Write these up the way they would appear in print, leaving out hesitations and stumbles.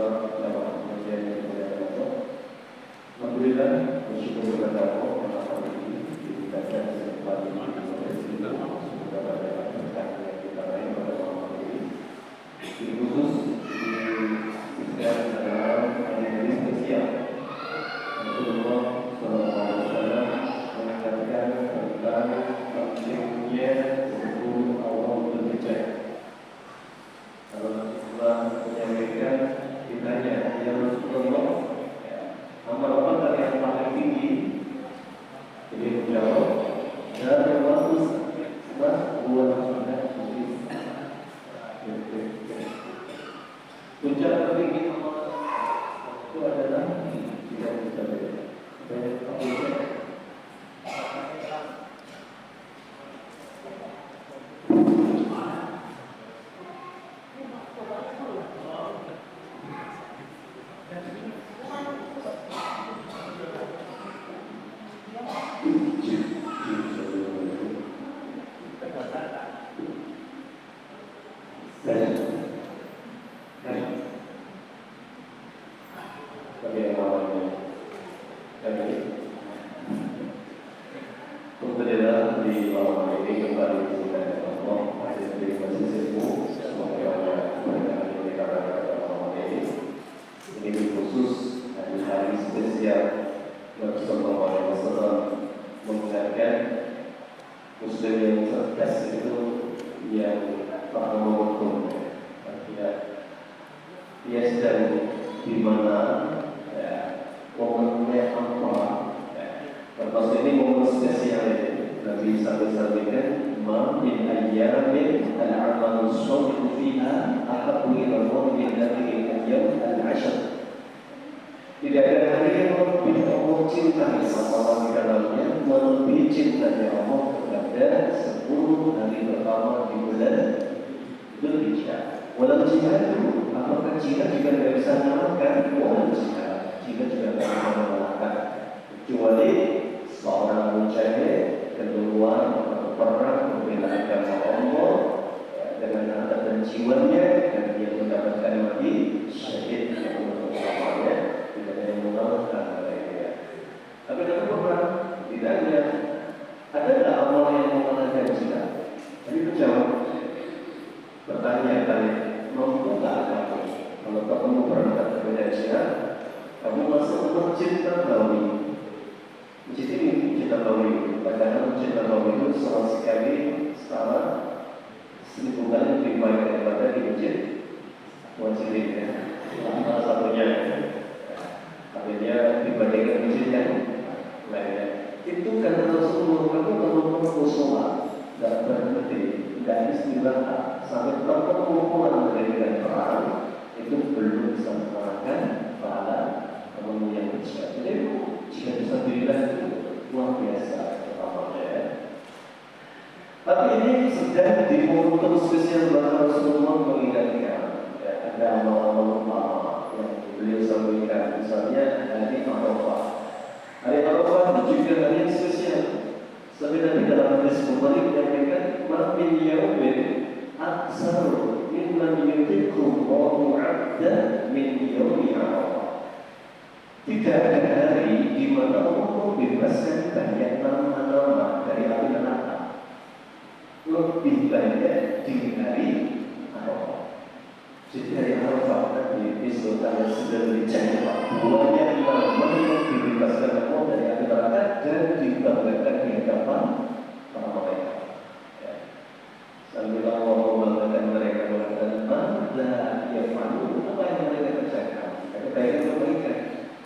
Alhamdulillah, bersyukur kepada Allah karena hari ini diberikan kesempatan kepada berkah yang kita raih pada malam ini. Ini khusus diberikan adalah hari ini spesial. Rasulullah SAW mengatakan tentang pentingnya untuk Allah berbicara. Kalau Rasulullah menyampaikan, ditanya, ya Rasulullah, amal apa yang paling tinggi? Jadi menjawab, dari waktu setelah bulan sudah puncak tertinggi amal itu adalah tidak bisa beda. Tidak ada hari yang lebih Allah cintai Allah di dalamnya, melebihi cintanya Allah kepada 10 hari pertama di bulan Dzulhijjah. Walau jihad itu, apakah jihad juga tidak bisa mengalahkan? Walau jihad juga tidak bisa mengalahkan. Kecuali seorang mujahid keluar perang membela agama Allah dengan harta dan jiwanya, dan dia mendapatkan mati syahid yang bersamanya. Tidak ada yang mengalahkan mereka. Tapi dalam Quran tidak ada. Adakah amal yang mengalahkan jihad? Jadi menjawab pertanyaan kalian, mampukah kamu kalau kamu berangkat kepada jihad, kamu masuk masjid Nabawi? Masjid ini Masjid Nabawi. Padahal Masjid Nabawi itu sama sekali sama 1000 kali lebih baik daripada di masjid Wajib ya. Salah satunya. Artinya dibandingkan masjid yang lainnya. Itu karena Rasulullah kamu kalau mau sholat tidak berhenti, tidak istirahat sampai perkumpulan dari perang itu belum bisa mengalahkan pahala kamu yang berjihad. Jadi jika bisa dilihat itu luar biasa pertamanya. Tapi ini sudah dimulai spesial bahwa Rasulullah mengingatkan ada amal-amal utama yang beliau sampaikan, misalnya hari Arafah. Hari Arafah itu juga hari yang spesial. Sebenarnya dalam hadis Bukhari menyampaikan, "Ma min yaumin aksaru mimman yutiqu Allahu 'abda min yaumi Arafah." Tidak ada hari di mana Allah membebaskan banyak nama-nama dari api neraka lebih banyak di hari Arafah. Jadi hari Arafah nanti besok tanggal 9 Desember, banyak nama yang dibebaskan Allah dari api neraka dan dibanggakan di hadapan para malaikat. Sambil Allah membanggakan mereka mengatakan, "Mada ya malu, apa yang mereka kerjakan?" Kebaikan mereka.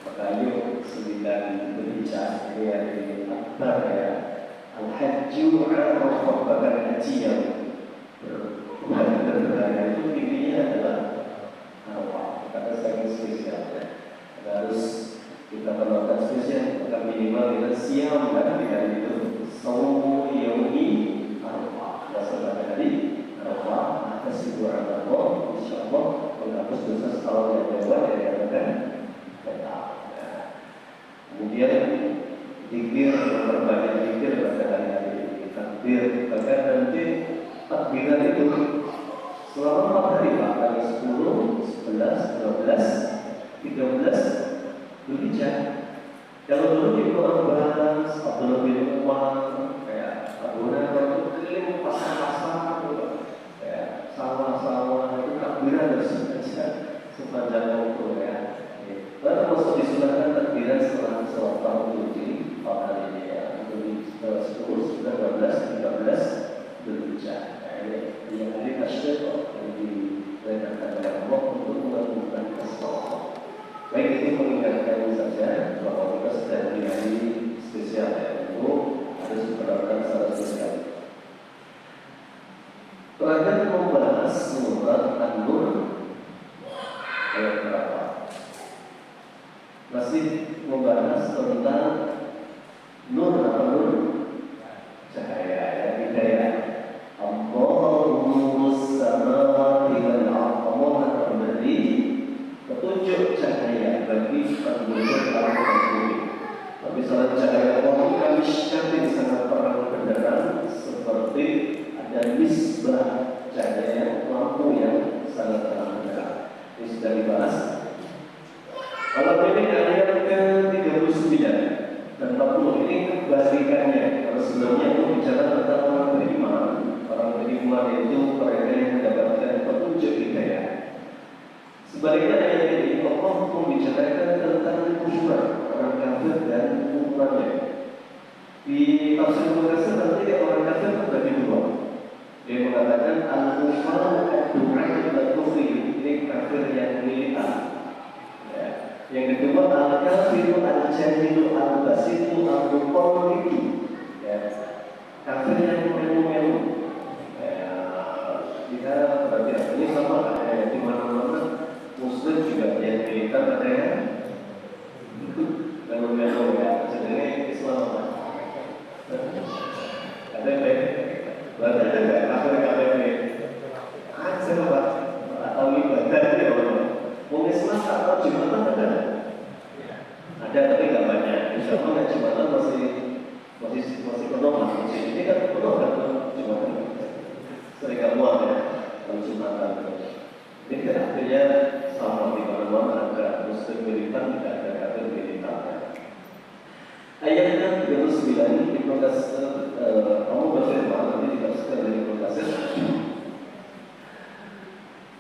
Maka yuk 9 Dzulhijjah hari Akbar ya. Al-Hajju Arafah, bahkan haji yang berharga itu intinya adalah Arafah. Karena sangat spesial ya. Harus kita melakukan spesial, maka minimal kita siap dan di hari itu Saumu Yaumi Arafah. Puasa pada hari Arafah atas itu Allah, insyaallah menghapus dosa setahun yang lewat dari adakan kita. Kemudian zikir, memperbanyak zikir pada hari-hari ini. Takbir, bahkan nanti takbiran itu selama 4 hari, tanggal 10, 11, 12, takbiran harus saja sepanjang waktu ya. Lalu masuk disunahkan takbiran setelah sholat fardu di pagi ini ya. Untuk 10, 11, 12, berhijjah. Ini yang hari tasyrik yang diperintahkan oleh Allah untuk melakukan keselamatan. Baik, itu mengingatkan saja bahwa kita sedang di hari spesial ya, untuk harus diperlakukan secara spesial. Terakhir membahas surat An-Nur ayat berapa? Masih membahas tentang nur apa nur? Cahaya ya, hidayah. Allahu nurus samawati wal ardh. Allah akan memberi petunjuk cahaya bagi penduduk alam bumi. Tapi salat cahaya Allah kami syafir sangat terang benderang seperti ada misbah cahaya lampu yang sangat terang benderang. Ini sudah dibahas. Kalau ini ayat ke-39 dan 40 ini kebalikannya. Kalau sebelumnya itu bicara tentang orang beriman. Orang beriman itu mereka yang mendapatkan petunjuk hidayah. Sebaliknya ayat ini Allah membicarakan tentang kufur orang kafir dan ukurannya. Di tafsir Mufassir nanti orang kafir terbagi dua. Dia mengatakan al-kufar ad-du'a ila kufri, ini kafir yang militan. Ya. Yang kedua al-kafiru al-jahilu al-basitu al-muqarribu. Ya. Kafir yang melu-melu. Kita berarti artinya sama ada di mana-mana. Muslim juga yang militan ada yang melu-melu ya. Sebenarnya Islam apa? Ada yang baik. Berarti ada nggak kafir-kafir ini? Ada Pak. Atau ibadah dia orang. Mau Islam atau Jumatan ada? Ada tapi nggak banyak. Insya Allah nggak Jumatan masih penuh lah. Ini kan penuh kan Jumatan. Sering keluar ya kalau Jumatan. Ini artinya sama di mana-mana ada Muslim militan, tidak ada kafir militan. Ayatnya 39 Ibnu Katsir Allah berfirman nanti ditafsirkan dari Ibnu Katsir.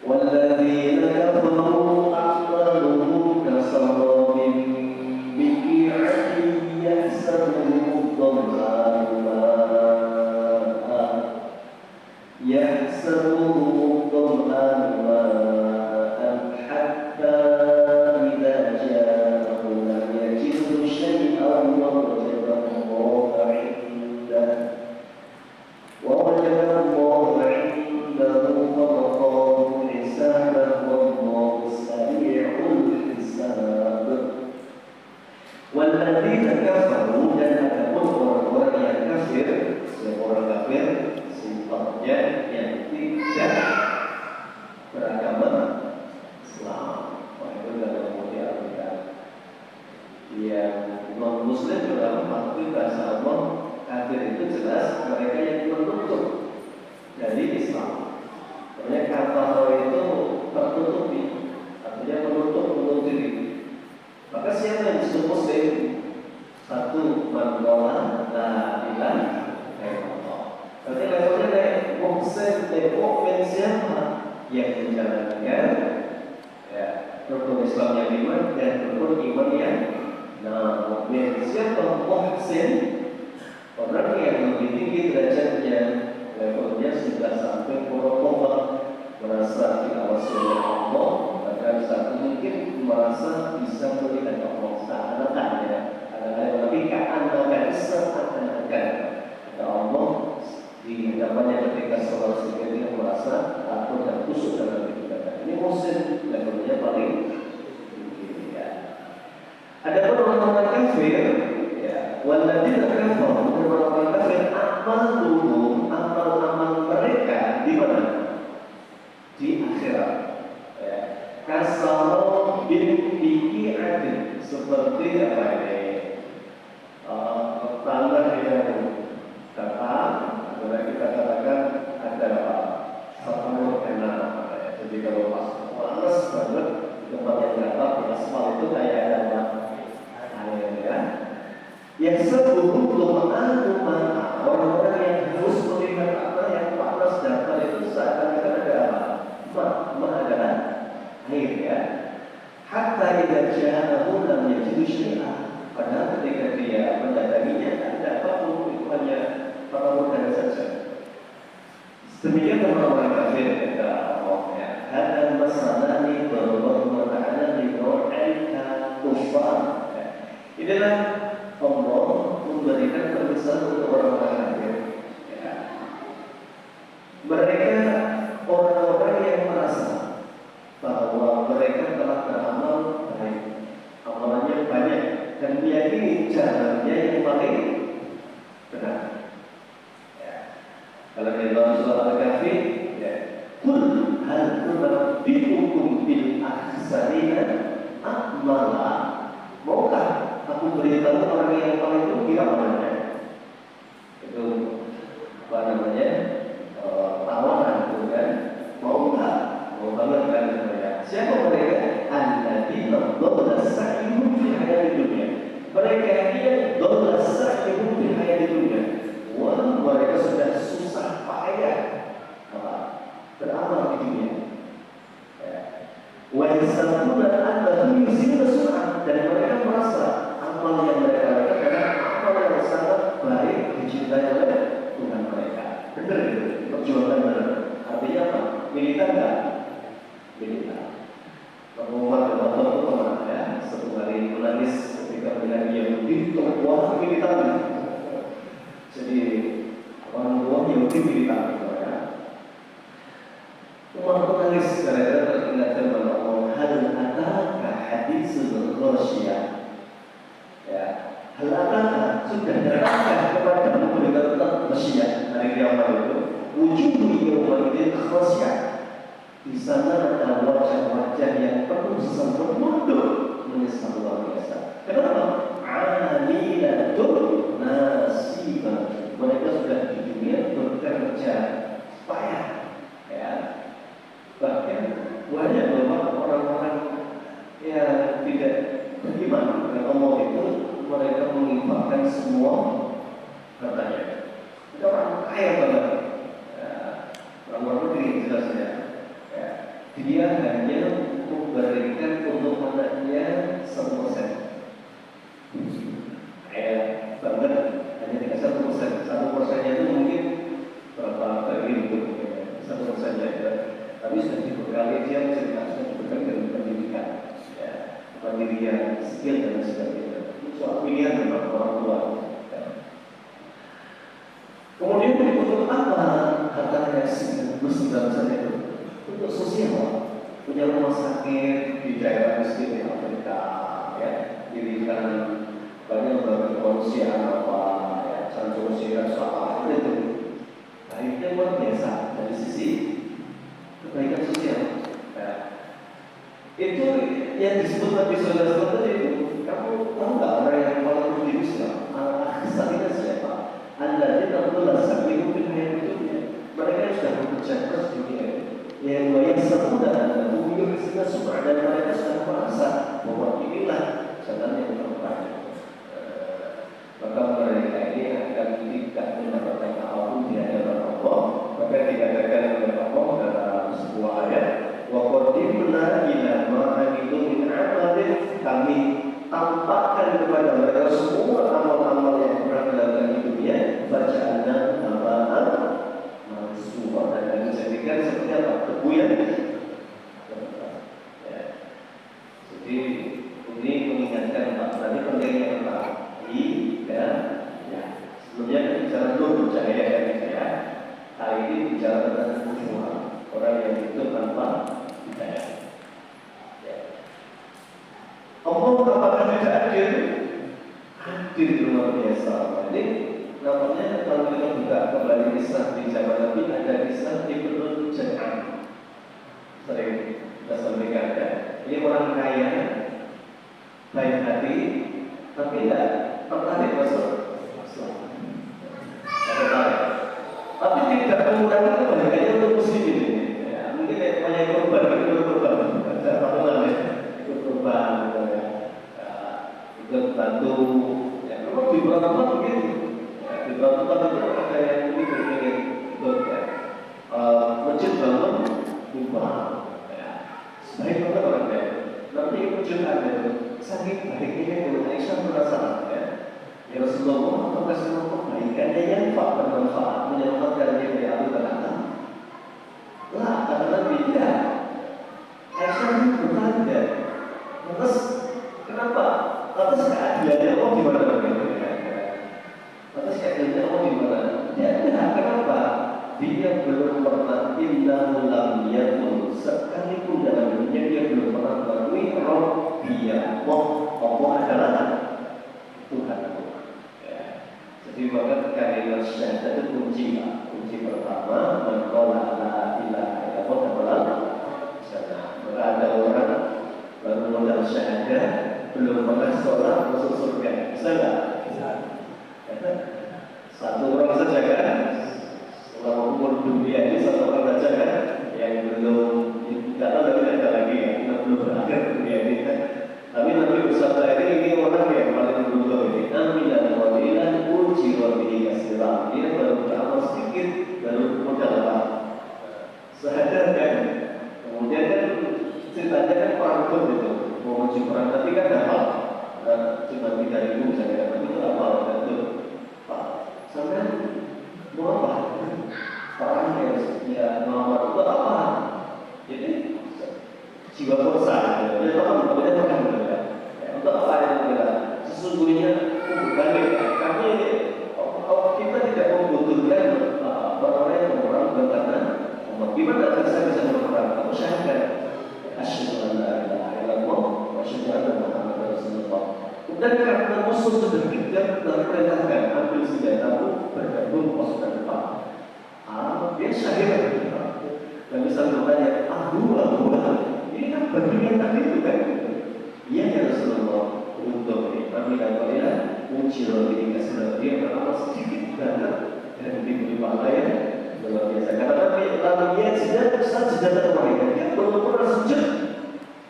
Walladzina kafaru a'maluhum kasarabin biqi'atin yahsabuhu dhama'anu ma'an yahsabuhu dhama'anu ma'an hatta idza ja'ahu lam yajidhu syai'an Walladzina kafaru dan adapun orang-orang yang kafir, orang kafir sifatnya yang tidak beragama Islam. Itu dalam Al-Quran. Yang non-Muslim dalam arti bahasa Allah, kafir itu jelas mereka yang menutup dari Islam. Artinya kafir itu tertutupi, artinya menutup diri. Maka siapa yang disebut Muslim? Satu, man qala la ilaha illallah. Berarti levelnya dari Muslim, dari mukmin siapa yang menjalankan ya, rukun Islam yang lima dan rukun iman yang mukmin. Siapa muhsin? Orang yang lebih tinggi derajatnya, levelnya sudah sampai muraqabah, merasa diawasi oleh Allah. Dan satu mungkin merasa bisa melihat Allah seakan-akan ya, tapi keanehan seakan-akan ada Allah di hadapannya ketika seorang sehingga dia merasa takut dan kusuk dalam ibadah. Ini Muslim levelnya paling tinggi ya. Ada orang-orang kafir ya, walladzina kafaru dan orang-orang kafir amaluhum amal-amal mereka di mana? Di akhirat. Kasaro bin biqi'atin seperti apa ini? Tanah yang datar, kemudian kita katakan ada sapur enak. Jadi kalau pas panas banget di tempat yang datar di aspal itu kayak ada air ya. Yang sebuah lum'anu mana orang-orang yang harus melihat apa yang panas datar itu seakan-akan ada apa? Ada syahadahu lam yajidu syai'an. Padahal ketika dia mendatanginya tidak apapun, itu hanya kata murka saja. Demikian orang-orang kafir kata Allah, hadza masalani darallahu ta'ala li qaw'ika kufar. Inilah Allah memberikan permisalan untuk orang-orang kafir. Mereka orang-orang yang merasa bahwa mereka telah beramal baik, amalannya banyak, dan meyakini caranya yang paling benar. Kalau di dalam surah Al-Kahfi, Qul hal nunabbi'ukum bil akhsarina a'mala. Maukah aku beritahu orang yang paling rugi amalnya? Itu apa namanya? Tawaran itu kan? Mau banget kan mereka? Siapa mereka? Alladzina dhalla sa'yuhum fil hayatid dunya. Mereka yang dhalla sa'yuhum fil hayatid dunya. Walaupun mereka sudah susah payah beramal di dunia, wa yasabuna annahum yusina sun'an, dan mereka merasa amal yang mereka lakukan adalah amal yang sangat baik, dicintai oleh Tuhan mereka. Benar itu, perjuangan benar. Artinya apa? Militan enggak? Militan. Pengumuman kebetulan itu pernah ya, satu hari menangis ketika bilang Yahudi tua militan. Jadi orang tua Yahudi militan itu ya. Umar menangis karena teringatkan bahwa Allah hal ataka hadisul Rasyia. Ya, hal ataka sudah datangkah kepada berita tentang Rasyia hari kiamat itu. Wujud yawmaidin khasyah. Di sana ada wajah-wajah yang penuh sesama mundur menyesal luar biasa. Kenapa? Amilatun nasibah. Mereka sudah di dunia bekerja payah, ya. Bahkan banyak orang-orang yang tidak beriman dengan Allah itu, mereka menginfakkan semua hartanya. Itu orang kaya banget. Orang-orang begini jelasnya. Dia hanya memberikan untuk anaknya 1%. Banget hanya dengan 1%. 1%-nya itu mungkin berapa triliun, 1%-nya itu. Tapi sudah dibekali, dia sudah dibekali dengan pendidikan, ya, pendirian, skill dan sebagainya. Soal pilihan memang orang tua. Kemudian untuk apa hartanya mesti bangsa itu? Untuk sosial, punya rumah sakit di daerah miskin di Afrika, ya, dirikan banyak kemanusiaan apa, ya, sosial soal itu. Akhirnya luar biasa dari sisi kebaikan sosial. Ya. Itu yang disebut Nabi Sallallahu Alaihi itu. Kamu tahu nggak orang yang paling rugi Islam? Akhirnya siapa? Anda tidak boleh sampai mungkin hayat hidupnya. Mereka sudah bekerja keras di dunia. Yang banyak semudah dan bumi sudah semua, dan mereka sudah merasa bahwa inilah jalan yang terbaik. Maka mereka ini akan tidak mendapatkan apapun di hadapan Allah. Maka dikatakan oleh Allah dalam sebuah ayat, wa qadimna ila ma amilu min amalin, kami tampakkan kepada mereka semua amal-amal yang pernah dilakukan di dunia, bacaan habaan mansura, dan dijadikan seperti apa? Tebu yang ya. Jadi ini mengingatkan Pak, tadi pentingnya apa? Ya. Sebelumnya kita bicara dulu cahaya dan cahaya. Hari ini bicara tentang semua orang yang hidup tanpa hidayah. Ya. Allah apakah tidak adil? Adil luar biasa. Ini namanya kalau kita buka kembali kisah di zaman Nabi, ada kisah Ibnu Jad'an. Sering kita sampaikan ya. Ini orang kaya, baik hati, tapi tidak tertarik masuk Islam. Tapi tidak mengurangi kebaikannya untuk muslimin. Ya, mungkin banyak korban, ada apa-apa ikut korban, ikut bantu. Ya, memang di beberapa tempat begitu. Ya, di beberapa tempat itu ada yang ini berpikir ikut ya. Masjid bangun, nyumbang. Ya, sebaik banget orang kaya. Nanti ikut jemaah itu saking baiknya itu Aisyah penasaran ya. Ya Rasulullah, apakah semua kebaikannya yang bermanfaat menyelamatkan dia dari api neraka? Lah, kata Nabi, tidak. Aisyah itu bertanya, lantas kenapa? Lantas keadilannya Allah gimana? Lantas keadilannya Allah gimana? Ya tidak, kenapa? Dia belum pernah innahu lam yakun, sekalipun dalam dunia dia belum pernah mengakui Rabbiyah. Allah adalah Tuhan. Ya. Jadi bahkan kalimat syahadat itu kunci. Kunci pertama, menqala la ilaha illallah. Maka ada orang baru modal syahadat, belum pernah sholat masuk surga. Bisa nggak? Bisa. Satu orang saja kan? Selama umur dunia ini satu orang saja kan? Yang belum, tidak tahu tapi ada lagi ya, yang belum berakhir dunia ini kan? Tapi Nabi bersabda ini orang yang paling beruntung ini. Amin dan wadilah uji wabihi kasiram. Dia baru beramal sedikit, baru modal apa? Sehadar kan? Kemudian kan ceritanya kan perang pun gitu, mau uji perang tapi kan dapat cuma 3.000 misalnya, tapi itu apa? Itu Pak, sampai mau apa? Perang ya Muhammad itu apa? Jadi jiwa korsa, dia tahu kemudian makan juga. Untuk apa yang kita sesungguhnya bukan kami kita tidak membutuhkan orang yang berperang karena gimana bisa berperang? Kamu syahadat asyhadu an la ilaha illallah wa asyhadu anna Muhammadar Rasulullah. Dan karena musuh sudah kita perintahkan ambil senjatamu bergabung pasukan depan. Dia syahid. Dan bisa bertanya, Abu, ini kan bagian tadi itu kan? Iya ya Rasulullah, untuk kami dan kalian menciro diri kasih dia beramal sedikit banget dan diberi pahala yang luar biasa. Karena Nabi lalu dia tidak terwahid, dia belum pernah sujud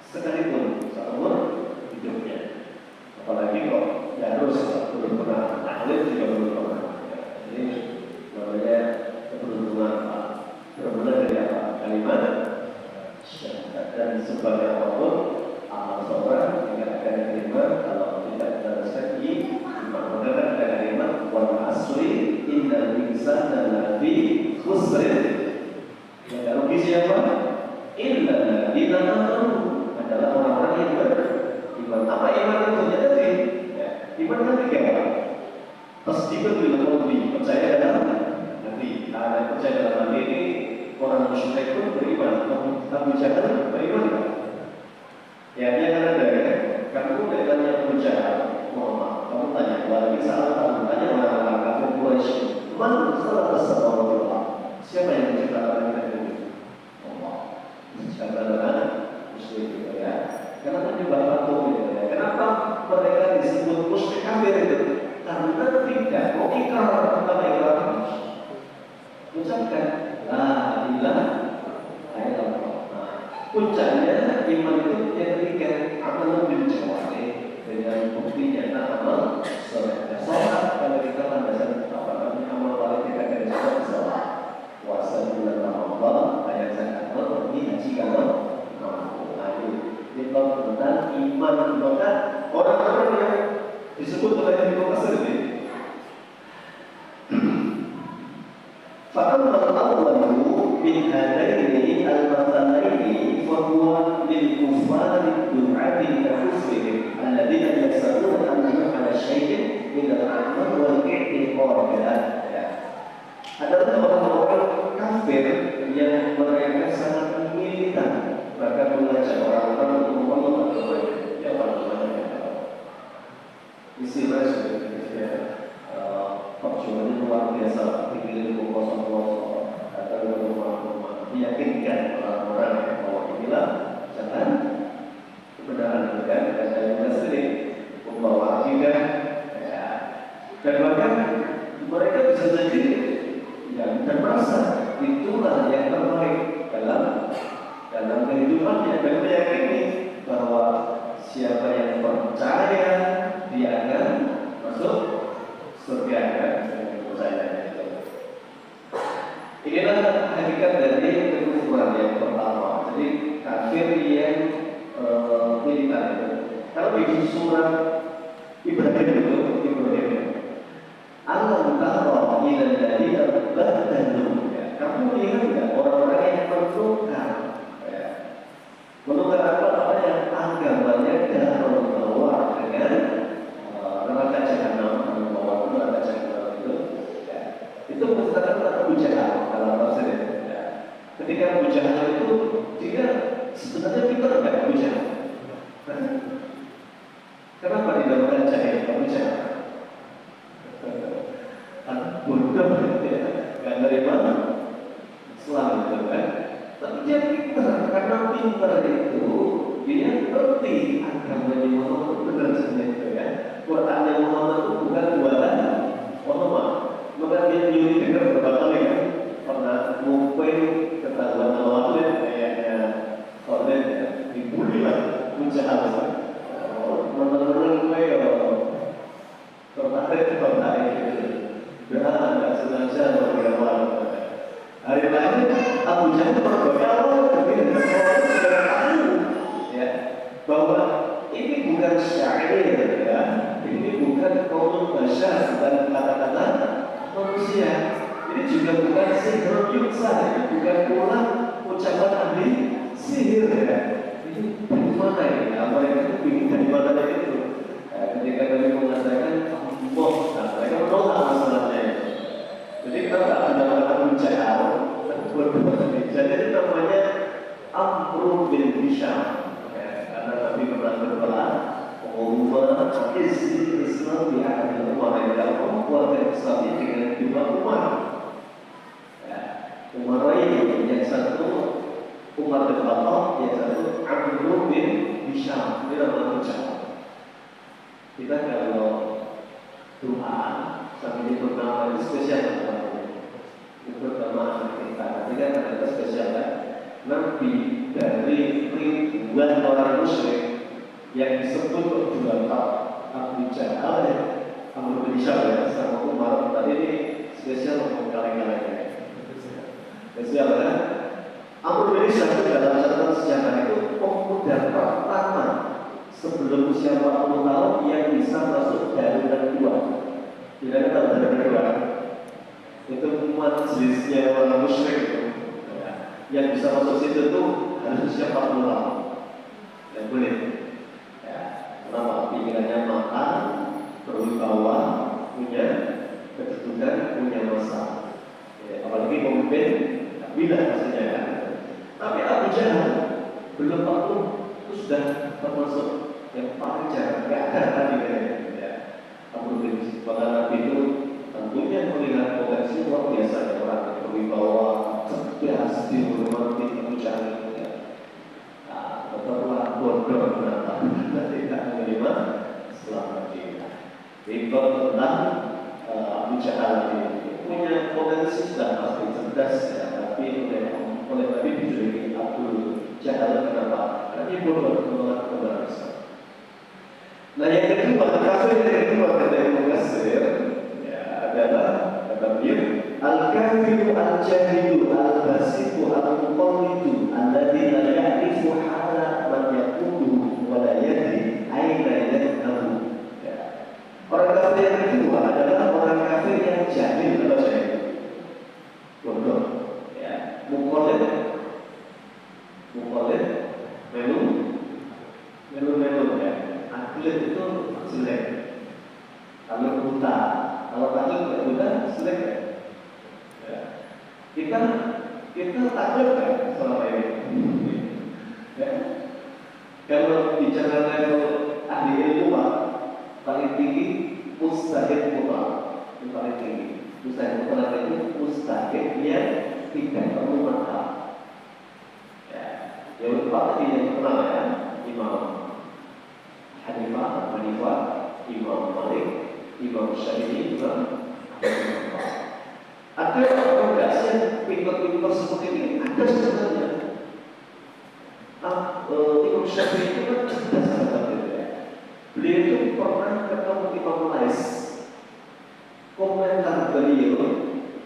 sekalipun selama hidupnya. Apalagi kok ya harus belum pernah tahlil juga belum pernah. Ini namanya keberuntungan bermula dari apa? Kalimat syahadat. Dan sebagai apapun amal seorang tidak akan diterima kalau tidak berdasarkan iman. Maka ada kalimat wal asri innal insana lafi khusrin. Yang rugi siapa? Illa alladziina amanu, adalah orang-orang yang beriman. Apa iman itu? Jadi iman kan tiga. Tasdiqun bil qalbi, percaya dalam hati. Percaya dalam hati ini orang musyrik pun beriman, Abu Jahal beriman kan? Ya dia kan ada ya, kamu udah tanya Abu Jahal, mohon maaf, kamu tanya, lagi salah kamu tanya orang-orang kafir Quraisy, mana salah tersebut Allah? Siapa yang menciptakan kita ini? Allah. Menciptakan musyrik gitu ya. Kenapa menyembah patung gitu ya? Kenapa mereka disebut musyrik kafir itu? Karena tidak mau ikrar tentang ikrar ucapkan la ilaha illallah. Puncaknya iman itu yang ketiga, amal bil jawari dengan bukti nyata amal soleh. Sholat kalau kita landasan apa namanya amal paling kita dari sholat, puasa bulan Ramadan, ayat zakat, pergi haji kalau mampu. Ini tentang iman. Maka orang-orang yang disebut oleh Ibnu Katsir ini فأما الأول من هذين المثلين فهو للكفار الدعاة ككفرهم الذين يحسبون أنهم على شيء من العمل والاعتقاد. Adalah orang-orang kafir yang mereka sangat militan, bahkan mengajak orang-orang untuk memeluk agama yang istilah sebenarnya perjuangan luar biasa. Dipilih kosong-kosong atau rumah-rumah meyakinkan orang-orang bahwa inilah jalan kebenaran dan juga sering membawa akidah ya. Dan bahkan mereka bisa jadi dan merasa itulah yang terbaik dalam kehidupannya dan meyakini bahwa siapa yang percaya dia akan masuk surga kan. Inilah hakikat dari kekufuran yang pertama. Jadi kafir yang militan itu Kalau di surat Ibrahim itu, alam taro ilal ladina baddalu. Kamu lihat nggak orang-orang yang menukar, menukar apa yang agamanya darul bawah dengan neraka jahanam, bawah neraka jahanam itu merupakan Abu Jahal dalam tafsir. Ketika Abu Jahal itu dia sebenarnya pintar nggak Abu Jahal? Kenapa dinamakan jahil Abu Jahal? Bodoh ya, nggak nerima Islam itu kan. Tapi dia pintar, karena pintar itu dia ngerti agamanya Muhammad benar saja itu ya. Qurannya Muhammad itu bukan buatan Muhammad. Maka dia nyuri dengar berapa kali kan? Pernah ngumpul ketahuan awalnya kayaknya oleh dibully lah Jahal. Menurut gue tertarik gitu. Benar, nggak sengaja bergabung. Hari lain Abu Jahal bergabung dengan orang sudah tahu, ya, bahwa ini bukan syair, ya, ini bukan qaulul bashar dan kata-kata manusia. Ini juga bukan sihir yuksa, bukan pula ucapan ahli sihir, ya. Ini dari mana ini? Apa yang itu bikin dari mana itu? Ketika kami mengatakan Allah, mereka menolak masalahnya. Jadi kita tak menggunakan Jahal, jadi itu namanya Amr bin Hisham. Karena Nabi pernah berdoa, Allah izzi Islam di akhir Umar yang kuatkan Islam dengan dua Umar. Umar ini yang satu Umar bin Khattab, yang satu Amr bin Hisham. Ini nama Jahal. Kita kalau Tuhan sampai itu nama spesial itu nama kita. Ini kan ada spesial kan? Nabi dari ribuan orang musyrik yang disebut dua Abu Jahal ya, Amr bin Hisham ya, sama Umar. Tadi ini spesial untuk kalian-kalian. Spesial kan? Amr bin Hisham itu dalam catatan sejarah itu pemuda pertama sebelum usia 40 tahun yang bisa masuk darurat kedua. Tidak ada darurat kedua. Itu majelisnya orang musyrik itu. Yang bisa masuk situ tuh harus usia 40 tahun. Dan boleh. Ya, kenapa? Pikirannya makan, berwibawa, punya kedudukan, punya masa. Ya, apalagi pemimpin, bila maksudnya kan. Tapi Abu Jahal belum 40 itu sudah termasuk yang paling jarang, gak ada tadi ya. Abu Bakar Nabi itu tentunya melihat potensi luar biasa ya, orang yang berwibawa, cerdas, dihormati, Abu Jahal ya. Nah, betullah bodoh kenapa tidak menerima Islam kita. Itu tentang Abu Jahal ini punya potensi sudah pasti cerdas ya, tapi oleh Nabi dijuluki Abu Jahal kenapa? Karena dia bodoh menolak kebenaran Islam. Nah yang kedua, kafir yang kedua kata Ibnu Katsir ya adalah kata beliau al-kafiru al-jahilu al-basitu al-muqallidu alladzi la ya'rifu hala man yaqulu wa la yadri aina yadhhabu. Orang kafir yang kedua adalah orang kafir yang jahil atau jahil, bodoh, ya, muqallid, melu ya. Atlet itu jelek. Kalau buta, kalau takut buta jelek ya. Kita takut kan selama ini. Ya. Kalau bicara level ahli ilmu paling tinggi mustahil mutlak, itu paling tinggi. Mustahil mutlak itu mustahil yang tidak perlu makhluk. Ya, yang tadi yang terkenal ya, Imam Hanifah, Imam Malik, Imam Syafi'i juga. Ada orang enggak sih pintar-pintar seperti ini? Ada sebenarnya. Imam Syafi'i itu kan cerdas sahabat ya. Beliau itu pernah ketemu Imam Lais. Komentar beliau,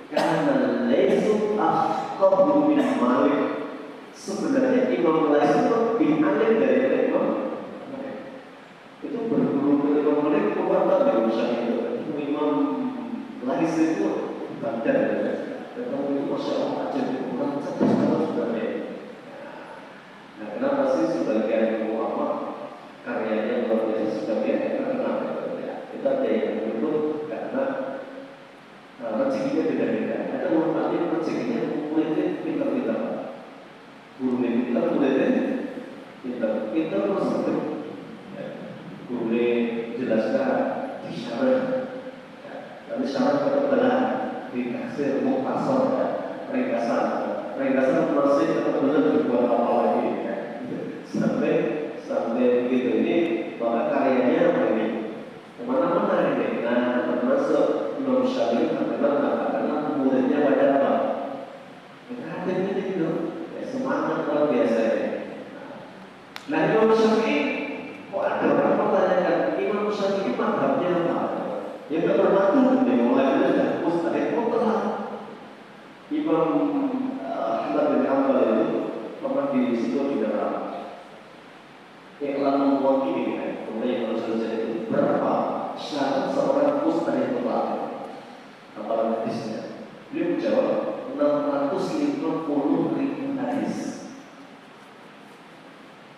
karena Laisu afqahu min Malik. Sebenarnya Imam Lais itu lebih alim dari Imam. yang terkenal ya. Kita ada yang menyebut karena rezekinya beda-beda. Ada ulama rezekinya muridnya pintar-pintar, gurunya pintar, muridnya pintar terus ya. Gurunya jelaskan di syarat, lalu syarat ketebalan dikasih muktasar ya, ringkasan masih tetap benar dibuat apa lagi ya. Sampai begitu ini maka karyanya apa ini kemana-mana ini. Nah termasuk Imam Syafi'i karena muridnya pada apa? Akhirnya itu semangat luar biasa ya. Nah Imam Syafi'i kok ada orang mempertanyakan Imam Syafi'i mazhabnya apa? Ya nggak pernah tuh dia mulai sudah mustahil mutlak. Imam Ahmad bin Hanbal itu pernah di dalam Iklan mewakili kemudian yang harus itu berapa syarat seorang mustahil mutlak? Apa hadisnya? Beliau menjawab 650.000 hadis.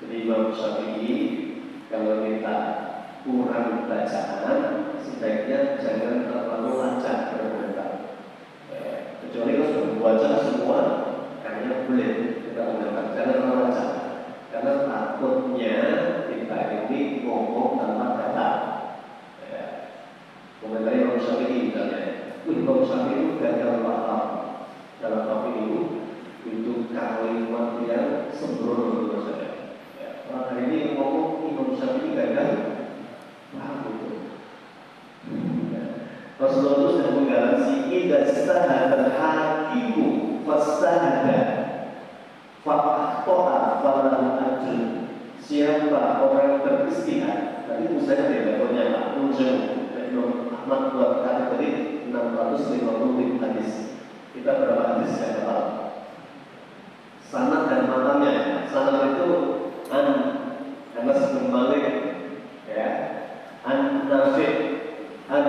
Jadi Imam Syafi'i kalau minta kurang bacaan sebaiknya jangan terlalu lancar berkomentar. Kecuali kalau sudah membaca semua, kayaknya boleh kita gunakan. Jangan terlalu lancar, karena takutnya kita ini ngomong tanpa data. Komentar Imam Syafi'i misalnya, Imam Syafi'i itu gagal paham dalam topik itu kalimat yang sembrono menurut saya. Orang hari ini ngomong Imam Syafi'i gagal paham itu. Rasulullah itu sudah menggaransi idza istahada hakimu fastahada fa'akhta'a falahu ajrun. Siapa orang beristihad, tadi misalnya dia levelnya Pak Munjul Imam Ahmad buat kategori 650.000 hadis. Kita berapa hadis yang tahu? Sanad dan matanya. Sanad itu Anas bin Malik ya, an Nafi' an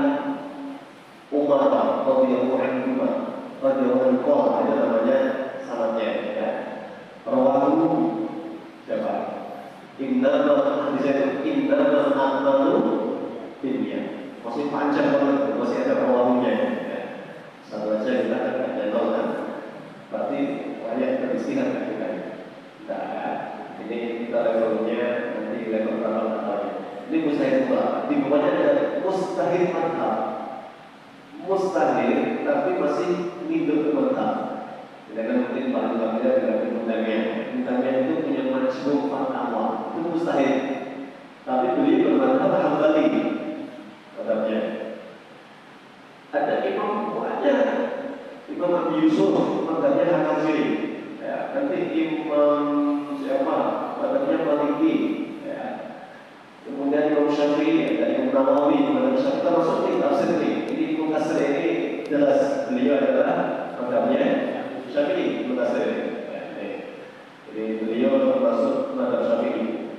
Umar radhiyallahu anhu radhiyallahu anhu itu namanya sanadnya ya. Rawahu siapa? Innama a'malu binniyat. Masih panjang banget, masih ada rawahunya ya. Satu aja kita ada tahu kan. Berarti banyak beristihad kita. Nah, ini kita levelnya nanti level berapa namanya. Ini mustahil pula. Di bawahnya ada mustahil madhab. Mustahil tapi masih hidup madhab. Sedangkan mungkin paling-palingnya dengan Muntamiah itu punya majmu' fatwa. Itu mustahil. Tapi beliau bermadhab Hambali. Madhabnya. Ada imam banyak. Imam Abi Yusuf madhabnya Hanafi. Ya, nanti Imam siapa? Madhabnya Maliki. Ya. Kemudian Imam Syafi'i, ada Imam Nawawi, Imam Syafi'i termasuk di tafsir ini. Ini Muqtasir ini jelas beliau adalah madhabnya Syafi'i Muqtasir. Ya, jadi beliau termasuk madhab Syafi'i,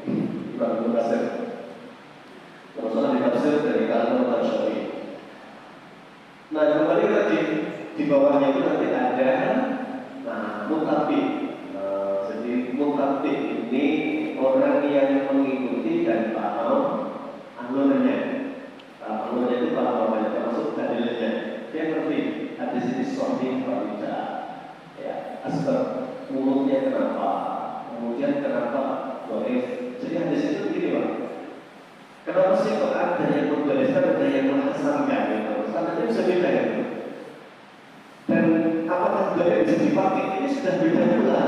Imam Muqtasir. Termasuk di tafsir dari kalangan madhab Syafi'i. Nah kembali lagi di bawahnya itu nanti ada mutabi. Jadi mutabi ini orang yang mengikuti dan paham alurnya. Alurnya itu paham apa yang termasuk dalilnya. Dia ngerti hadis ini sahih atau tidak. Ya, asbab mulutnya kenapa, kemudian kenapa dhaif. Jadi hadis itu begini Pak. Kenapa sih kok ada yang menggariskan, ada yang menghasankan gitu? Sanadnya bisa beda ya. Dan apakah dhaif bisa dipakai? Ini sudah beda pula.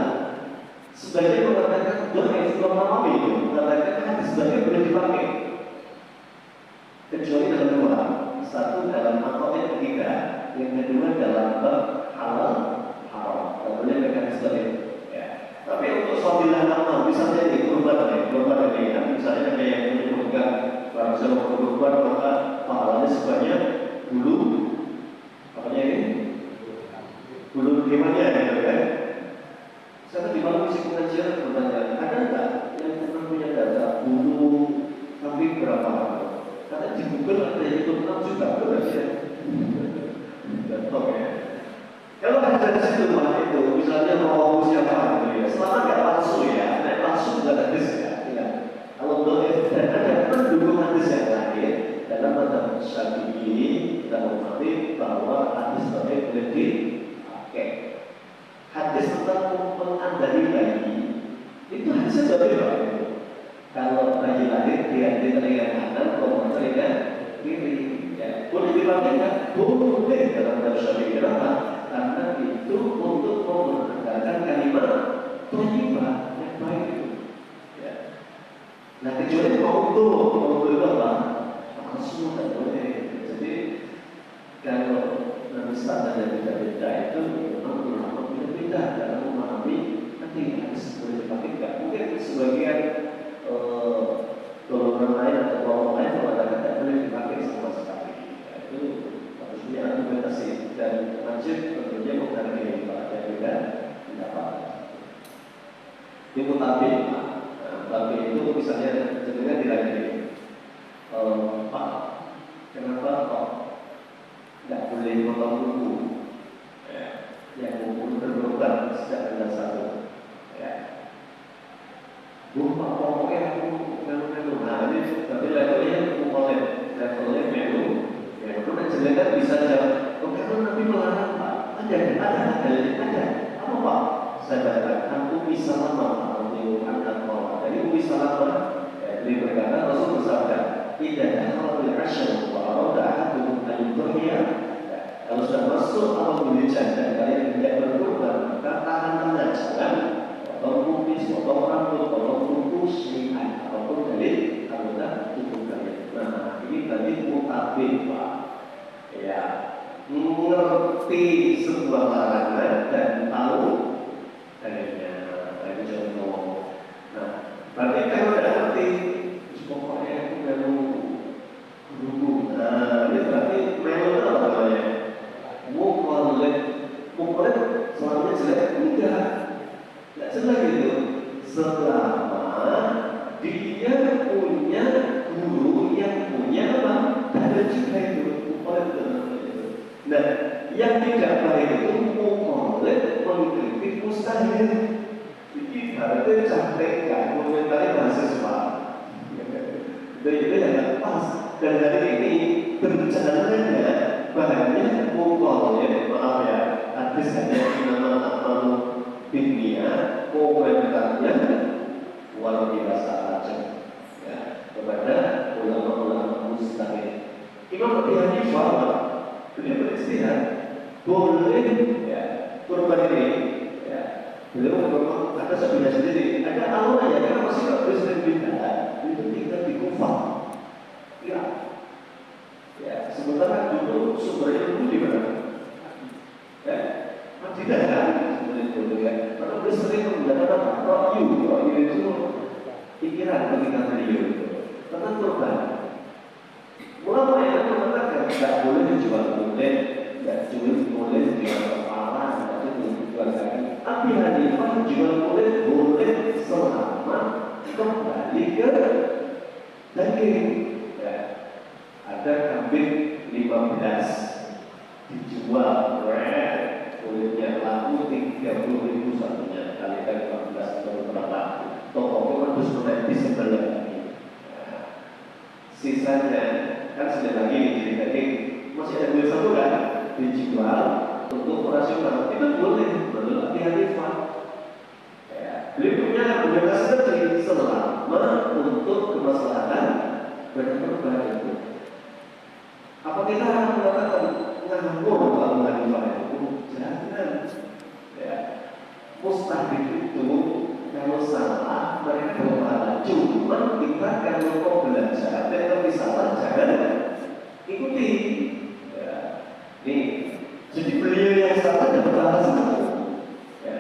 Sebagian mengatakan dhaif Imam Nawawi itu mengatakan hadis dhaif boleh dipakai. Kecuali dalam dua. Satu dalam atau yang ketiga, yang kedua dalam bab halal haram. Tidak boleh pakai hadis dhaif. Ya. Tapi untuk fadilah amal, misalnya di kurban ini, misalnya ada yang menyebutkan barang siapa berkorban maka pahalanya sebanyak bulu apanya ini? Bulu gimana gitu kan? Saya di malam isi pengajian bertanya, ada nggak yang pernah punya data bulu kambing berapa? Karena di Google ada yang ikut 6 juta benar ya? Contoh ya. Kalau ada di situ mah itu, misalnya mau siapa gitu ya, selama nggak palsu ya, palsu nggak ada ya. Syafi'i kita memahami bahwa hadis tauhid boleh dipakai. Hadis tentang mengandani bayi itu hadisnya sudah bebas. Kalau bayi lahir dia di telinga kanan, kalau telinga kiri, ya boleh dipakai nggak? Boleh dalam bahasa Syafi'i karena itu untuk menggunakan kalimat thayyibah yang baik itu. Ya. Nah kecuali mau itu apa? Maka semua tak boleh. Jadi kalau Nabi Sallallahu dan beda-beda itu memang ulama beda-beda dalam memahami nanti hadis boleh dipakai nggak? Mungkin sebagian golongan lain atau kelompok lain mengatakan tidak boleh dipakai sama sekali. Ya, itu harusnya argumentasi dan wajib tentunya menghargai pada beda pendapat. Ini mutabik, mutabik itu misalnya sebenarnya dilagi, Pak, kenapa kok tidak boleh potong kuku? Ya, yang kuku berlubang sejak bulan 1. Ya. Pak, pokoknya aku melu-melu. Nah, ini tapi levelnya levelnya melu. Ya, itu menjelaskan bisa jawab. Karena Nabi melarang Pak. Ada. Apa Pak? Saya katakan, aku bisa lama meniupkan alkohol. Jadi aku bisa lama. Beliau berkata, Rasul bersabda, tidak ada hal yang asyik. Walau dah aku ayuhnya. Kalau sudah masuk awal boleh jaga. Kalian tidak berkorban, maka tahan jangan. Potong kumis, potong rambut, potong kuku, syian, apapun dari anggota tubuh kalian. Nah, ini tadi mutabik Pak. Ya, mengerti sebuah larangan dan tahu darinya. Itu contoh. Nah, berarti kalau tidak ngerti, pokoknya aku melu guru. Nah, ini berarti melu itu apa namanya? Mukolet selamanya jelek enggak. Tidak jelas gitu. Selama dia punya guru yang punya apa? Ada juga itu. Nah, yang tidak baik itu mukolet mengkritik mustahil. Jadi berarti capek kan komentari mahasiswa. Jadi itu yang pas. Dan hari ini berjalannya banyak mukolet, maaf ya, hadis hanya nama dunia komentarnya luar biasa aja ya, kepada ulama-ulama mustahil. Imam Abu Hanifah beliau beristihad boleh ya kurban ini ya, beliau memang ada sabda sendiri, ada awalnya karena masih nggak boleh sering pindah itu tinggal di Kufah ya, sementara dulu sumber ilmu di mana ya, tidak kan karena beliau sering menggunakan apa? Ra'yu itu pikiran ketika beliau itu tentang kurban. Ulama yang mengatakan tidak boleh dijual kulit, tidak boleh dijual kepala, tidak boleh dijual kaki. Abi Hanifah jual kulit boleh selama kembali ke daging. Ya. Ada kambing 15 dijual, kulitnya laku 30.000 satunya, kalikan 15 atau berapa? Toko harus menaiki sebelah lagi. Sisanya kan sudah lagi jadi masih ada duit satu kan dijual untuk operasional itu boleh menurut Abi Hanifah. Berikutnya bebas saja selama untuk kemaslahatan berkorban itu. Apa kita mengatakan nganggur kalau Hanifah itu? Jangan. Ya. Mustahil itu kalau salah mereka berpahala. Cuma kita kalau mau belajar dan kalau salah jangan ikuti. Ya. Nih, jadi beliau yang salah dapat pahala satu. Ya.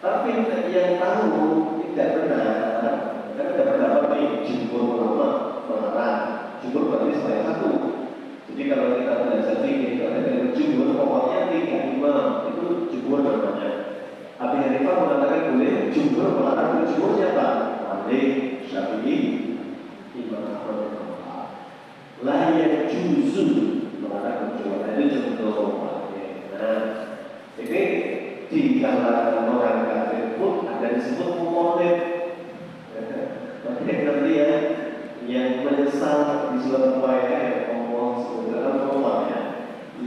Tapi yang tahu tidak benar, karena dapat dapat nih jumhur ulama melarang. Jumhur berarti salah satu. Jadi kalau kita belajar fikih, kalau ada jumhur pokoknya 3 itu jumhur namanya. Abi Hanifah mengatakan boleh, jumhur melarang. Jumhur siapa? Malik, Syafi'i, Imam Ahmad. Layak juzu melarang jual. Itu contoh. Nah, ini di kalangan orang kafir pun ada disebut mukolit. Tapi nanti ya yang menyesal di suatu upaya yang ngomong semoga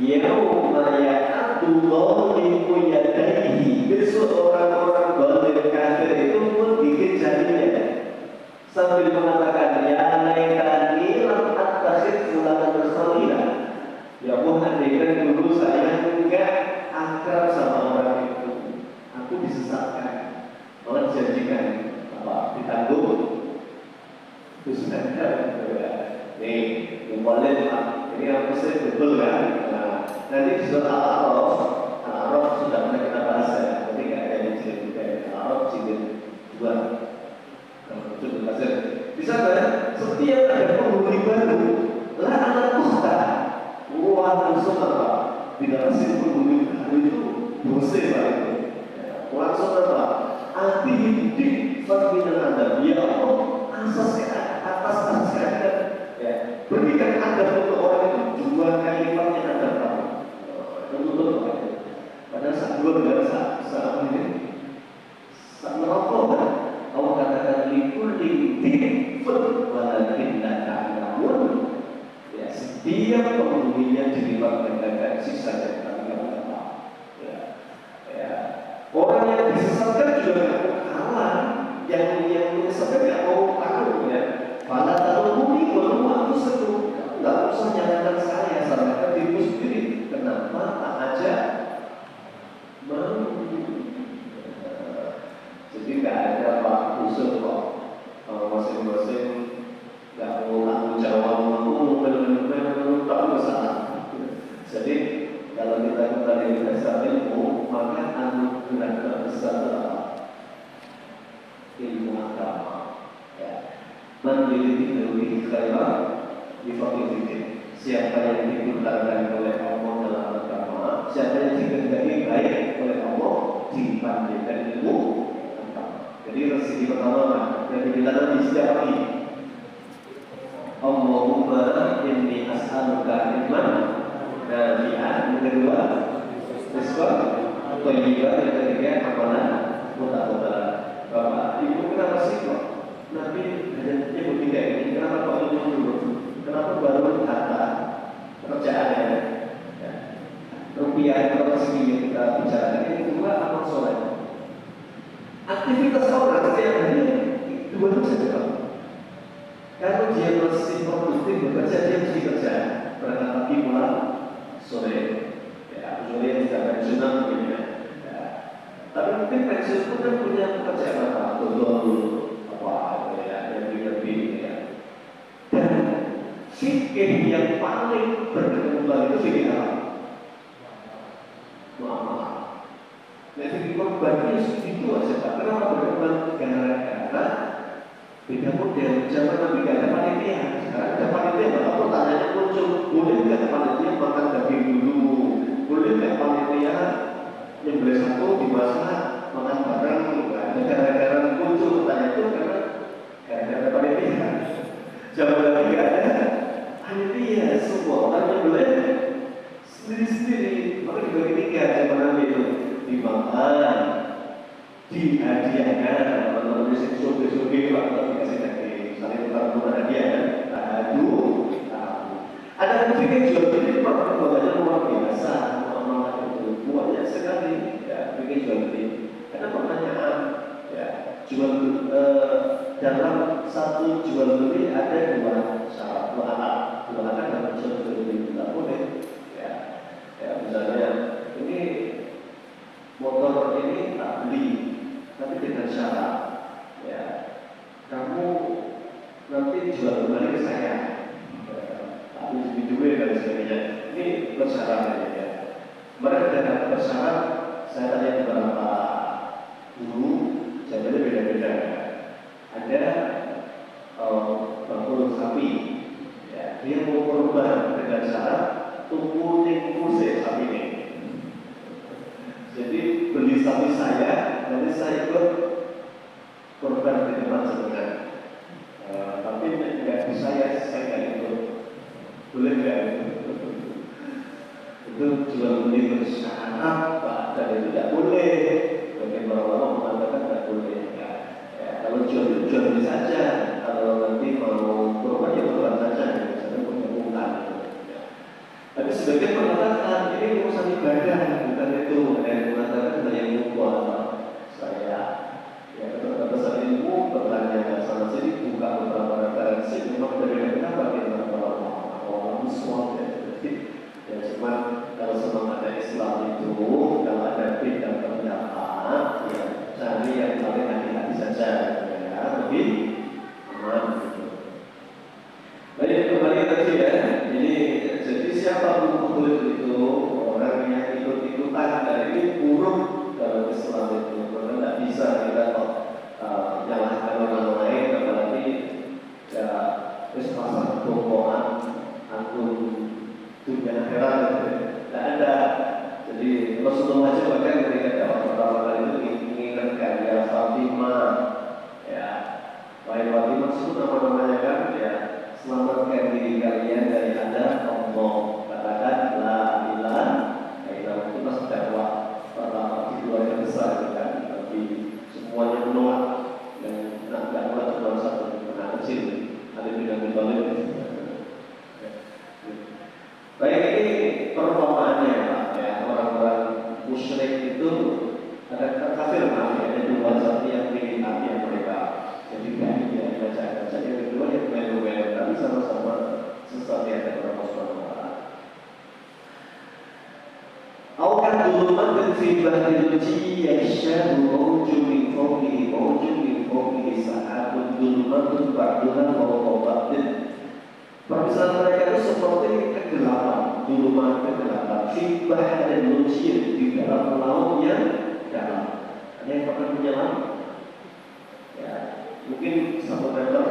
Yauma ya'addu dhalimu yadayhi. Besok orang-orang zalim kafir itu menggigit jarinya sambil mengatakan, ya laitani lam attakhidh fulanan khalila. Ya Allah, andaikan dulu saya enggak akrab sama orang itu, aku disesatkan. Malah janjikan apa? Ditanggung. Terus ada nih, boleh Pak. Ini apa sih betul kan? Nah, nanti di surat Al-A'raf sudah pernah kita bahas ya. Jadi nggak ada yang cerita Al-A'raf jilid 2. Kalau itu belajar. Di sana setiap ada penghuni baru, lah anak kusta, wah langsung apa? Bila masih penghuni baru itu dosa Pak itu. Langsung apa? Anti didik fadlinan Anda. Ya Allah, atas keadaan ya, berikan Anda untuk orang itu 2 kali lipat yang Anda tahu. Untuk apa? Pada saat saat ini saat merokok kan, Allah katakan likulli dhifun walakinna ta'lamun. Ya, setiap penghuninya dilipat gandakan sisa yang kami tidak tahu. Ya. Orang yang disesatkan juga tidak kalah, yang menyesatkan tidak mau tahu ya. Pada tahun ini belum waktu setu, nggak usah nyalakan saya, salahkan dirimu sendiri. Kenapa tak aja jadi nggak ada waktu usul kok. Kalau masing-masing nggak mau tanggung jawab, mau benar-benar tak masalah. Jadi kalau kita kembali ke dasar ilmu, maka anugerah besar adalah ilmu agama. Menjadi lebih kaya di fakir. Siapa yang diperlukan oleh Allah dalam agama, siapa yang dikehendaki baik oleh Allah dipandangkan ilmu agama. Jadi resiko pertama yang dibilang di setiap hari, Allahumma inni as'aluka ilman nafi'an. Yang kedua, respon thayyibah. Yang ketiga, amalan mutakabbalah. Bapak, Ibu kenapa sih kok Nabi hanya menyebut 3 ini? Kenapa kok ini dulu? Kenapa baru harta pekerjaannya? Ya. Rupiah atau segini yang kita bicarakan ini kedua amal soleh. Aktivitas orang setiap hari dua itu saja. Kalau dia masih produktif bekerja, dia mesti kerja. Berangkat pagi pulang sore. Ya, sore tidak pensiunan begini. Ya. Tapi mungkin pensiun pun kan punya pekerjaan apa? Betul. Dan fikih yang paling berkembang itu fikih apa? Muamalah. Nah, fikih korbannya itu aja Pak. Kenapa berkembang? Gara-gara beda model. Zaman Nabi gak ada panitia. Sekarang ada panitia. Bapak pertanyaannya muncul, boleh nggak panitia makan daging dulu? Boleh nggak panitia nyembelih satu dimasak makan bareng? Gara-gara muncul pertanyaan itu karena gara-gara panitia. Zaman lagi gak ada panitia, semua orang yang boleh sendiri-sendiri. Maka dibagi 3 zaman Nabi itu, dimakan, dihadiahkan. Kalau bisa soge-soge atau dikasih daging, saling tukar-tukar hadiah kan. Ada fikih jual beli, maka kebanyakan luar biasa. Muamalah itu banyak sekali ya, fikih jual beli. Karena pertanyaan ya, dalam satu jual beli ada 2 syarat, 2 alat dalam jual beli tidak boleh. Ya, misalnya ini motor ini tak beli, tapi dengan syarat, ya, kamu nanti jual kembali ke saya, aku duit dan sebagainya. Ini persyaratan ya. Mereka dengan bersyarat, saya tanya beberapa guru, jawabannya beda-beda. Ada bakul sapi, ya, dia mau korban dengan syarat tuku kuse sapi ini. Jadi beli sapi saya, nanti saya ikut korban di tempat sebenarnya. Tapi nggak bisa ya, saya nggak ikut. Boleh nggak? Itu jual beli bersyarat, Pak, dan itu tidak boleh. Bagaimana orang mengatakan tidak boleh. Kalau jual beli saja, kalau nanti mau korban ya korban saja, misalnya menghubungkan. Tapi sebagian mengatakan dimaksud nama-namanya kan ya, selamatkan diri kalian dari adab Allah. Katakan la ilaha illallah. Itu pas dakwah pertama di keluarga besar kan, tapi semuanya menolak dan nggak mulai cuma satu anak kecil, ada bidang bidang. Baik, ini perumpamaannya Pak ya, orang-orang musyrik itu ada kafir ada dua zat yang ingin api mereka. Jadi kami baca yang kedua yang melu-melu, tapi sama-sama sesuatu yang ada dalam Allah. Akan duluman fi bahril ji yashadu mawjun min fawqihi sahabun duluman ba'duha wa ba'din. Permisalan mereka itu seperti kegelapan, duluman kegelapan, fi bahril ji di dalam laut yang dalam. Ada yang pernah menyelam? Ya, mungkin 1 meter,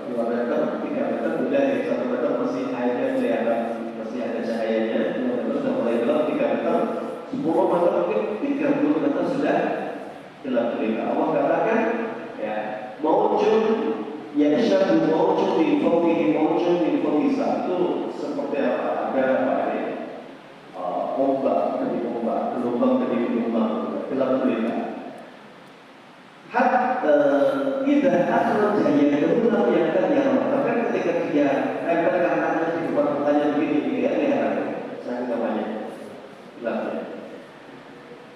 2 meter, 3 meter, udah ya 1 meter masih airnya kelihatan, masih ada cahayanya, 2 meter sudah mulai gelap, 3 meter, 10 meter mungkin 30 meter sudah gelap gelita. Allah katakan, ya, maujun yang syadu maujun di fawqihi maujun di fawqisa itu seperti apa? Ada apa ini? Ombak demi ombak, gelombang demi gelombang, gelap gelita. Tidak akan jaya gelombang yang terjadi. Bahkan ketika dia lempar kakinya di depan matanya begini, dia lihat saya namanya gelapnya.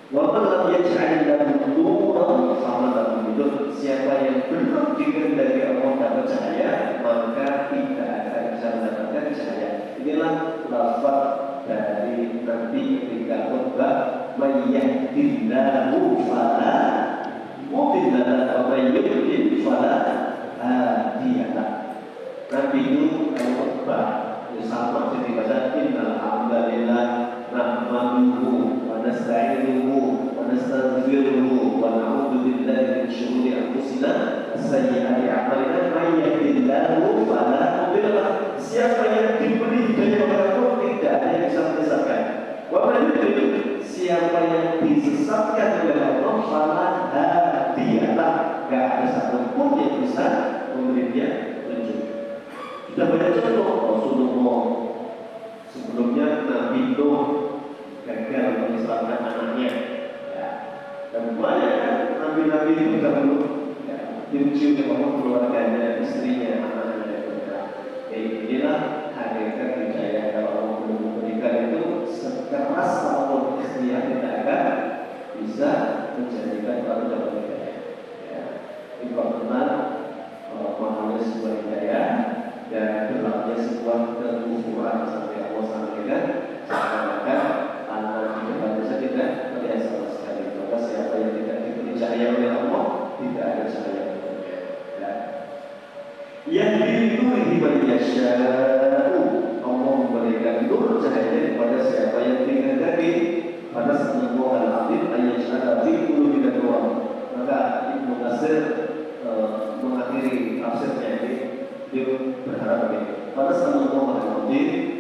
Walaupun lam yaj'al lahu nuran, sama dalam hidup, siapa yang belum dikehendaki Allah dapat cahaya, maka tidak akan bisa mendapatkan cahaya. Inilah lafaz dari Nabi ketika khutbah, may yahdihillahu fala mudilla lahu wa may yudlil fala hadiya lahu. Nabi itu kalau khutbah sama seperti baca innal hamdalillah nahmaduhu wa nasta'inuhu wa nastaghfiruhu wa na'udzu billahi min shururi anfusina wa sayyi'ati a'malina may yahdihillahu fala mudilla lahu. Siapa yang diberi hidayah oleh Allah tidak ada yang bisa menyesatkan. Wa may yudlil, siapa yang disesatkan oleh Allah fala hadiya lahu, enggak ada satupun yang bisa memberi dia petunjuk. Sudah banyak contoh Rasulullah. Sebelumnya Nabi Nuh gagal menyelamatkan anaknya, ya. Dan banyak kan Nabi-Nabi itu dahulu ya, diuji oleh Allah, keluarganya, istrinya, anaknya. Inilah hakikat hidayah. Kalau Allah belum memberikan itu, sekeras apapun ikhtiar tidak akan bisa menjadikan baru dapat hidayah. Ya. Ini benar mahalnya sebuah hidayah dan gelapnya sebuah kekufuran sampai Allah sampaikan seakan-akan anak di depan saja tidak terlihat sama sekali. Maka siapa yang tidak diberi cahaya oleh Allah, tidak ada cahaya untuknya. Ya. Yahdi nurihi man yasha'u, Allah memberikan nur cahaya kepada siapa yang dikehendaki. Pada sallallahu alaihi wasallam fi qulubi nur. Maka Ibnu Katsir mengakhiri tafsirnya ini, dia berharap begini. Pada sallallahu alaihi wasallam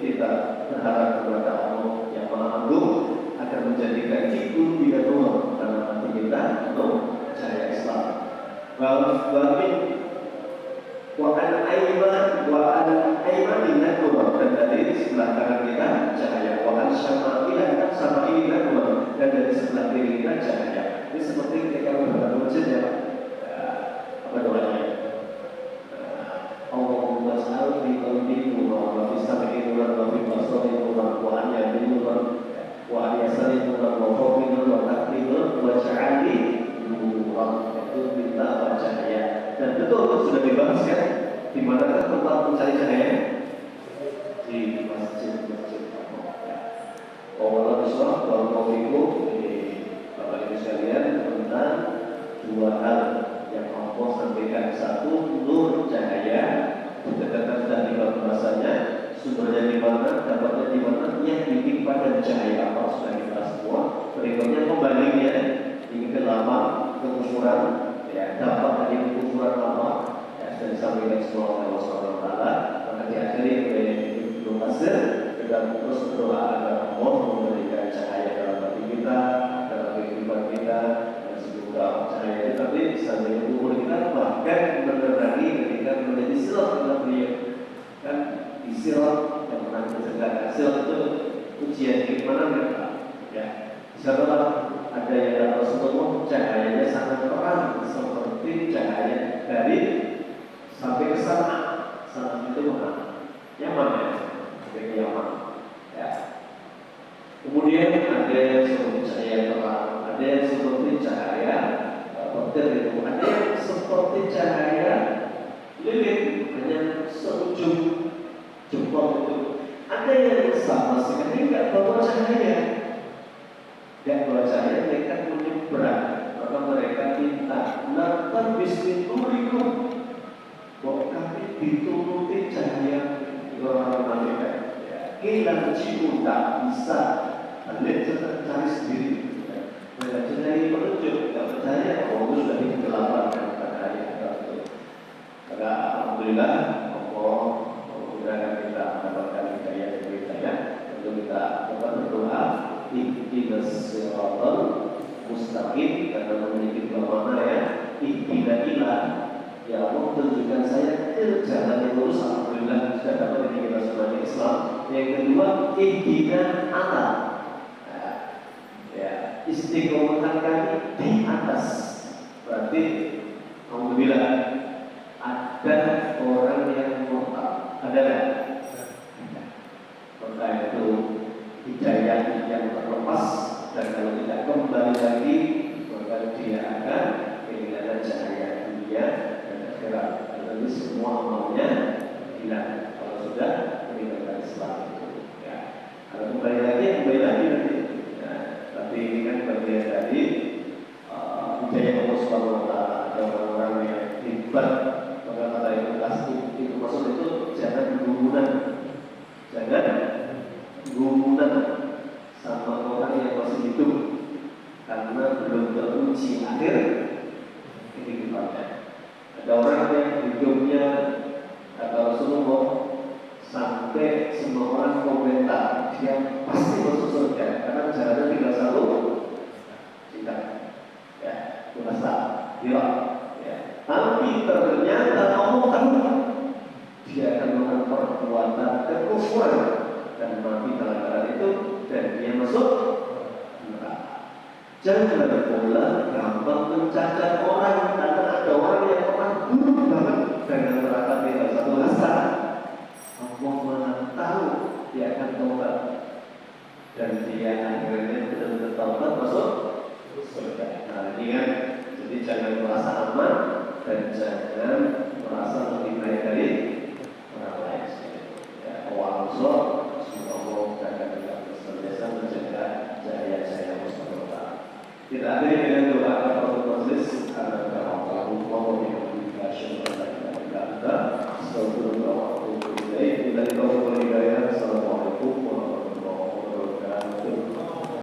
kita berharap kepada Allah yang Maha Agung akan menjadikan qulubi nur dalam hati kita untuk cahaya Islam. Wa an aymanina nur, dan dari sebelah kanan kita cahaya. Wa an syama'ilina nur, dan dari sebelah kiri kita cahaya. Ini seperti ketika berdoa masjid ya Pak. Apa doanya? Allahumma ij'al fi qalbi nuran wa fi sam'i nuran wa fi basari nuran wa an yamini nuran wa an yasari nuran wa fawqi nuran wa tahti nuran wa ja'alni nuran. Itu minta cahaya. Dan betul sudah dibahas ya, di mana tempat mencari cahaya? Di masjid-masjid. Allah Rasulullah wal Mufiku, Bapak Ibu sekalian, tentang dua hal yang Allah sampaikan. Satu, nur cahaya, berdasarkan dari bahasanya, sumbernya di mana, dapatnya di mana, yang ditimpa dan cahaya apa sudah kita semua. Berikutnya pembandingnya, ini kelama, kekufuran, ya, dapat dari kekufuran apa, ya, sudah disampaikan semua oleh Allah SWT. Maka diakhiri oleh Ibnu Katsir dan terus berdoa agar Allah memberikan cahaya dalam hati kita, dalam kehidupan kita, dan semoga cahaya itu nanti sampai umur kita bahkan menerangi ketika sirat yang pernah diceritakan. Sirat itu ujian keimanan mereka. Ya, setelah ada yang Rasulullah cahayanya sangat terang seperti cahaya dari sampai ke sana. Sana itu mana? Yaman ya, dari Yaman. Ya. Kemudian ada yang seperti cahaya terang, ada yang seperti cahaya petir itu, ada yang seperti cahaya lilin, hanya seujung jempol itu. Ada yang sama sekali tidak bawa cahaya, tidak bawa cahaya, mereka menyeberang. Maka mereka minta, nonton bismillahirrahmanirrahim, bahwa kami dituruti cahaya orang mereka. Hilang jiwa tak bisa, anda tetap cari sendiri. Mereka cari petunjuk, tak percaya, Allah sudah dikelapan pada hari itu. Maka alhamdulillah Allah memudahkan kita mendapatkan hidayah dan hidayah untuk kita dapat berdoa ihdinas siratal mustaqim, karena memiliki dua makna ya. Ihdinas ilah, ya Allah tunjukkan saya ke jalan yang lurus. Alhamdulillah sudah dapat dari kita sebagai Islam. Yang kedua, ihdinas anak, ya istiqomahkan kami di atas. Berarti alhamdulillah ada orang yang murtad, ada kan? Maka itu hidayah yang terlepas, dan kalau tidak kembali lagi maka dia akan kehilangan cahaya dunia dan akhirat. Dan itu semua amalnya hilang kalau sudah meninggalkan Islam itu. Ya. Kalau kembali lagi nanti. Ya. Tapi ini kan bagian dari hidayah Allah Subhanahu Wa Taala. Ada orang-orang yang hebat. Kata Ibnu Qasim itu maksud itu jangan gumunan sama orang yang masih hidup, karena belum teruji akhir kehidupannya. Ada orang yang hidupnya kata Rasulullah sampai semua orang komentar dia pasti masuk surga karena jalannya tinggal satu cinta, ya puasa, hilang. Tapi ternyata Allah tahu dia akan melakukan perbuatan kekufuran dan mati dalam itu, dan dia masuk neraka. Jangan pula gampang mencacat orang, karena ada orang yang pernah buruk banget dengan neraka tinggal satu rasa. Allah Maha tahu dia akan tobat, dan dia akhirnya benar-benar tobat masuk surga. Nah ini kan, jadi jangan merasa aman dan jangan merasa lebih baik dari orang lain. Ya, awal semoga Allah jaga kita senantiasa menjaga jaya-jaya Mustafa. Kita akhiri dengan doa kepada majelis karena Allah yang memberikan syukur dan kita astagfirullah wa atubu ilaih.